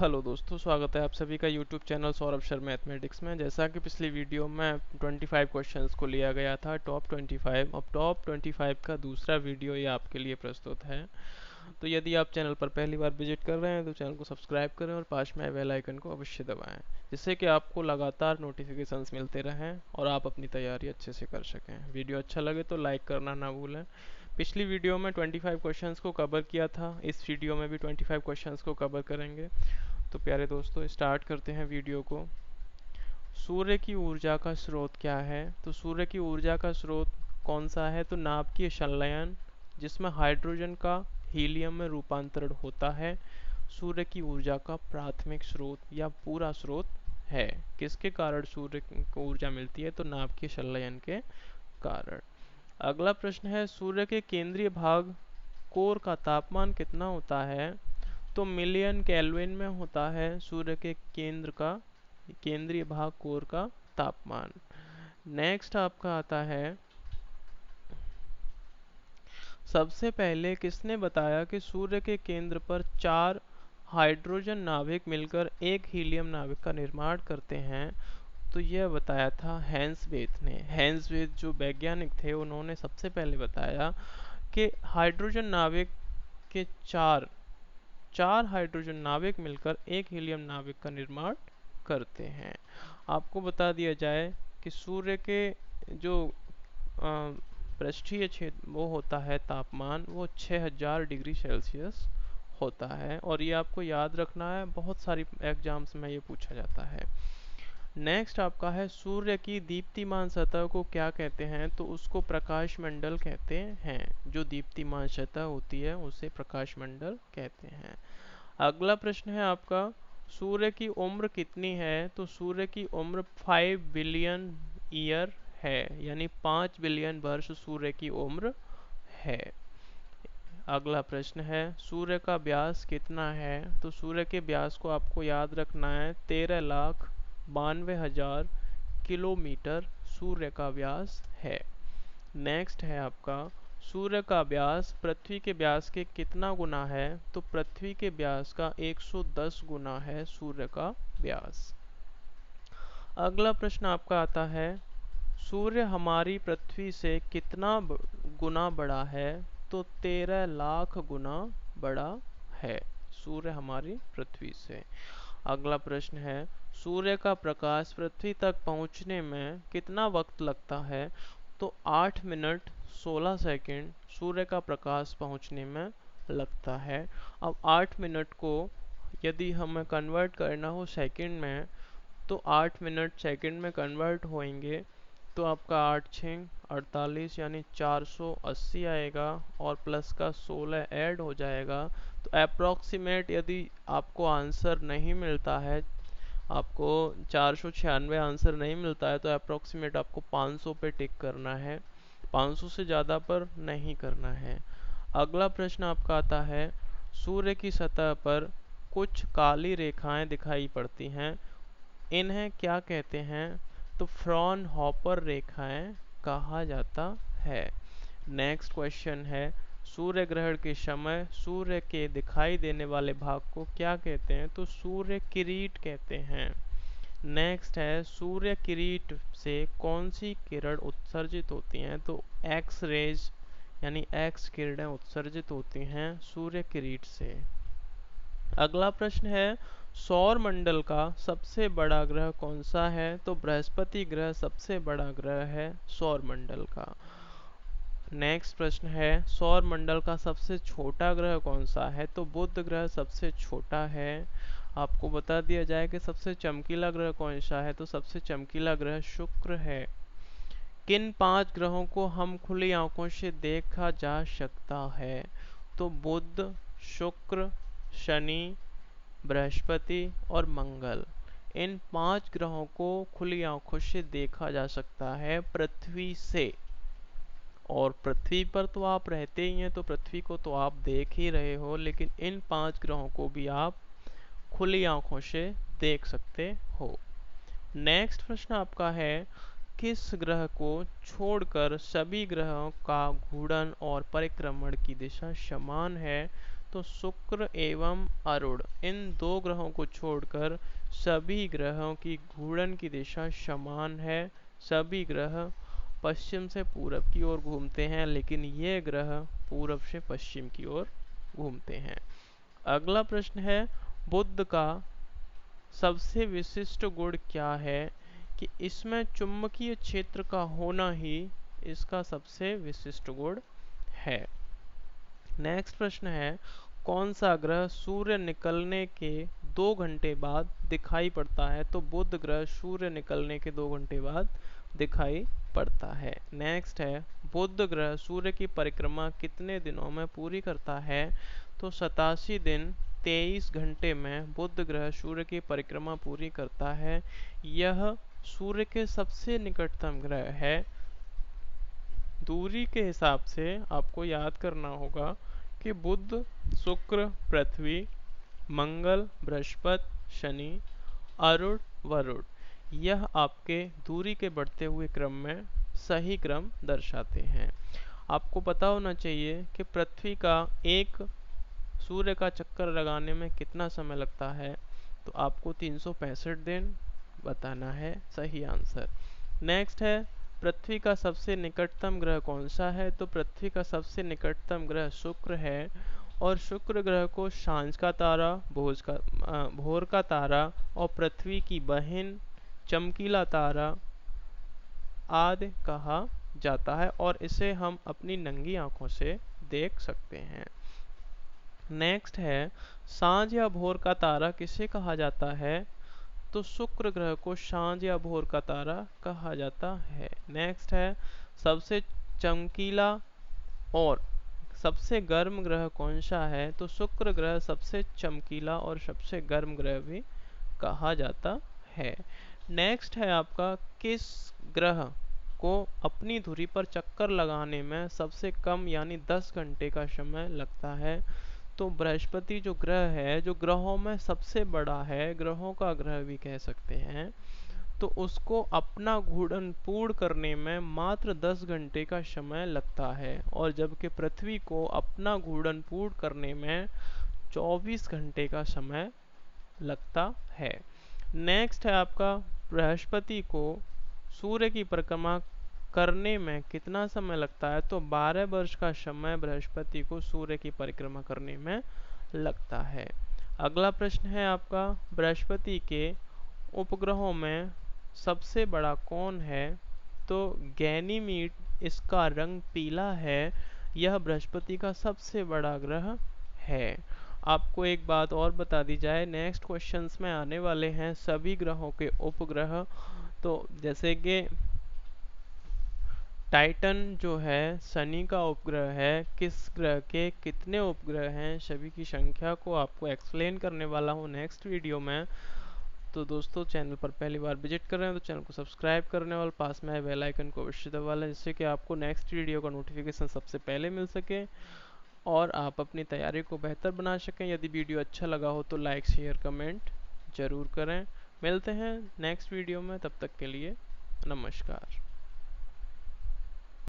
Hello दोस्तों, स्वागत है आप सभी का YouTube channel Saurabh Sharma mathematics में। जैसा कि पिछली वीडियो में 25 क्वेश्चंस को लिया गया था, टॉप 25। अब टॉप 25 का दूसरा वीडियो ये आपके लिए प्रस्तुत है। तो यदि आप चैनल पर पहली बार विजिट कर रहे हैं तो चैनल को सब्सक्राइब करें और पास में बेल आइकन को अवश्य दबाएं, जिससे कि आपको लगातार नोटिफिकेशंस मिलते रहें और आप अपनी तैयारी अच्छे से कर सकें। वीडियो अच्छा लगे तो लाइक करना ना भूलें। पिछली वीडियो में 25 क्वेश्चंस को कवर किया था, इस वीडियो में भी 25 क्वेश्चंस को कवर करेंगे। तो प्यारे दोस्तों, स्टार्ट करते हैं वीडियो को। सूर्य की ऊर्जा का स्रोत क्या है? तो सूर्य की ऊर्जा का स्रोत कौन सा है? तो नाभिकीय संलयन, जिसमें हाइड्रोजन का हीलियम में रूपांतरण होता है, सूर्य की ऊर्जा का प्राथमिक स्रोत या पूरा स्रोत है। किसके कारण सूर्य को ऊर्जा मिलती है? तो नाभिकीय संलयन के कारण। अगला प्रश्न है, सूर्य के केंद्रीय भाग कोर का तापमान कितना होता है? तो मिलियन केल्विन में होता है सूर्य के केंद्र का केंद्रीय भाग कोर का तापमान। नेक्स्ट आपका आता है, सबसे पहले किसने बताया कि सूर्य के केंद्र पर 4 हाइड्रोजन नाभिक मिलकर एक हीलियम नाभिक का निर्माण करते हैं? तो यह बताया था हेंसवेथ ने। हेंसवेथ जो वैज्ञानिक थे, उन्होंने सबसे पहले बताया कि हाइड्रोजन नाभिक के चार हाइड्रोजन नाभिक मिलकर एक हीलियम नाभिक का निर्माण करते हैं। आपको बता दिया जाए कि सूर्य के जो पृष्ठीय क्षेत्र वो होता है तापमान, वो 6000 डिग्री सेल्सियस होता है। और ये आपको याद रखना है, बहुत सारी एग्जाम्स में ये पूछा जाता है। नेक्स्ट आपका है, सूर्य की दीप्तिमान सतह को क्या कहते हैं? तो उसको प्रकाश मंडल कहते हैं। जो दीप्तिमान सतह होती है उसे प्रकाश मंडल कहते हैं। अगला प्रश्न है आपका, सूर्य की उम्र कितनी है? तो सूर्य की उम्र 5 बिलियन ईयर है, यानी 5 बिलियन वर्ष सूर्य की उम्र है। अगला प्रश्न है, सूर्य का व्यास कितना है? तो सूर्य के व्यास को आपको याद रखना है, 13,92,000 किलोमीटर सूर्य का व्यास है। नेक्स्ट है आपका, सूर्य का व्यास पृथ्वी के व्यास के कितना गुना है? तो पृथ्वी के व्यास का 110 गुना है सूर्य का व्यास। अगला प्रश्न आपका आता है, सूर्य हमारी पृथ्वी से कितना गुना बड़ा है? तो 13 लाख गुना बड़ा है सूर्य हमारी पृथ्वी से। अगला प्रश्न है, सूर्य का प्रकाश पृथ्वी तक पहुंचने में कितना वक्त लगता है? तो 8 मिनट 16 सेकंड सूर्य का प्रकाश पहुंचने में लगता है। अब 8 मिनट को यदि हमें कन्वर्ट करना हो सेकंड में, तो 8 मिनट सेकंड में कन्वर्ट होएंगे तो आपका 8 6 48 यानी 480 आएगा, और प्लस का 16 ऐड हो जाएगा। तो अप्रॉक्सीमेट यदि आपको आंसर नहीं मिलता है, आपको 496 आंसर नहीं मिलता है, तो अप्रॉक्सीमेट आपको 500 पे टिक करना है, 500 से ज़्यादा पर नहीं करना है। अगला प्रश्न आपका आता है, सूर्य की सतह पर कुछ काली रेखाएं दिखाई पड़ती हैं, इन्हें क्या कहते हैं? तो फ्रॉनहोफर रेखाएं कहा जाता है। नेक्स्ट क्वेश्चन है, सूर्य ग्रहण के समय सूर्य के दिखाई देने वाले भाग को क्या कहते हैं? तो सूर्य किरीट कहते हैं। नेक्स्ट है, सूर्य किरीट से कौन सी किरण उत्सर्जित होती हैं? तो एक्स रेज यानी एक्स किरणें उत्सर्जित होती हैं सूर्य किरीट से। अगला प्रश्न है, सौर मंडल का सबसे बड़ा ग्रह कौन सा है? तो बृहस्पति ग्रह सबसे बड़ा ग्रह है सौर मंडल का। नेक्स्ट प्रश्न है, सौर मंडल का सबसे छोटा ग्रह कौन सा है? तो बुध ग्रह सबसे छोटा है। आपको बता दिया जाए कि सबसे चमकीला ग्रह कौन सा है? तो सबसे चमकीला ग्रह शुक्र है। किन 5 ग्रहों को हम खुली आंखों से देखा जा सकता है? तो बुध, शुक्र, शनि, बृहस्पति और मंगल। इन 5 ग्रहों को खुली आंखों से देखा जा सकता है पृथ्वी से। और पृथ्वी पर तो आप रहते ही हैं, तो पृथ्वी को तो आप देख ही रहे हो, लेकिन इन 5 ग्रहों को भी आप खुली आंखों से देख सकते हो। नेक्स्ट प्रश्न आपका है, किस ग्रह को छोड़कर सभी ग्रहों का घूर्णन और परिक्रमण की दिशा समान है? तो शुक्र एवं अरुण इन दो ग्रहों को छोड़कर सभी ग्रहों की घूर्णन की दिशा समान है। सभी ग्रह पश्चिम से पूरब की ओर घूमते हैं, लेकिन ये ग्रह पूरब से पश्चिम की ओर घूमते हैं। अगला प्रश्न है, बुध का सबसे विशिष्ट गुण क्या है? कि इसमें चुंबकीय क्षेत्र का होना ही इसका सबसे विशिष्ट गुण है। नेक्स्ट प्रश्न है, कौन सा ग्रह सूर्य निकलने के 2 घंटे बाद दिखाई पड़ता है? तो बुध ग्रह सूर्य निकलने के 2 घंटे बाद दिखाई पड़ता है। नेक्स्ट है, बुध ग्रह सूर्य की परिक्रमा कितने दिनों में पूरी करता है? तो 87 दिन 23 घंटे में बुध ग्रह सूर्य की परिक्रमा पूरी करता है। यह सूर्य के सबसे निकटतम ग्रह है। दूरी के हिसाब से आपको याद करना होगा कि बुध, शुक्र, पृथ्वी, मंगल, बृहस्पति, शनि, अरुण, वरुण यह आपके दूरी के बढ़ते हुए क्रम में सही क्रम दर्शाते हैं। आपको पता होना चाहिए कि पृथ्वी का एक सूर्य का चक्कर लगाने में कितना समय लगता है? तो आपको 365 दिन बताना है सही आंसर। नेक्स्ट है, पृथ्वी का सबसे निकटतम ग्रह कौन सा है? तो पृथ्वी का सबसे निकटतम ग्रह शुक्र है। और शुक्र ग्रह को सांझ का तारा, भोर का तारा और पृथ्वी की बहन चमकीला तारा आदि कहा जाता है, और इसे हम अपनी नंगी आंखों से देख सकते हैं। नेक्स्ट है, सांझ या भोर का तारा किसे कहा जाता है? तो शुक्र ग्रह को सांझ या भोर का तारा कहा जाता है। नेक्स्ट है, सबसे चमकीला और सबसे गर्म ग्रह कौन सा है? तो शुक्र ग्रह सबसे चमकीला और सबसे गर्म ग्रह भी कहा जाता है। नेक्स्ट है आपका, किस ग्रह को अपनी धुरी पर चक्कर लगाने में सबसे कम यानी 10 घंटे का समय लगता है? तो बृहस्पति जो ग्रह है, जो ग्रहों में सबसे बड़ा है, ग्रहों का ग्रह भी कह सकते हैं, तो उसको अपना घूर्णन पूर्ण करने में मात्र 10 घंटे का समय लगता है, और जबकि पृथ्वी को अपना घूर्णन पूर्ण करने में 24 घंटे का समय लगता है। नेक्स्ट है आपका, बृहस्पति को सूर्य की परिक्रमा करने में कितना समय लगता है? तो 12 वर्ष का समय बृहस्पति को सूर्य की परिक्रमा करने में लगता है। अगला प्रश्न है आपका, बृहस्पति के उपग्रहों में सबसे बड़ा कौन है? तो गैनीमीड, इसका रंग पीला है। यह बृहस्पति का सबसे बड़ा ग्रह है। आपको एक बात और बता दी जाए, नेक्स्ट क्वेश्चंस में आने वाले हैं सभी ग्रहों के उपग्रह। तो जैसे कि टाइटन जो है शनि का उपग्रह है, किस ग्रह के कितने उपग्रह हैं, सभी की संख्या को आपको एक्सप्लेन करने वाला हूँ नेक्स्ट वीडियो में। तो दोस्तों, चैनल पर पहली बार विजिट कर रहे हैं तो चैनल को सब्सक्राइब करने वाले पास में बेल आइकन को अवश्य दबा लें, जिससे कि आपको नेक्स्ट वीडियो का नोटिफिकेशन सबसे पहले मिल सके और आप अपनी तैयारी को बेहतर बना सकें। यदि वीडियो अच्छा लगा हो तो लाइक, शेयर, कमेंट जरूर करें। मिलते हैं नेक्स्ट वीडियो में, तब तक के लिए नमस्कार।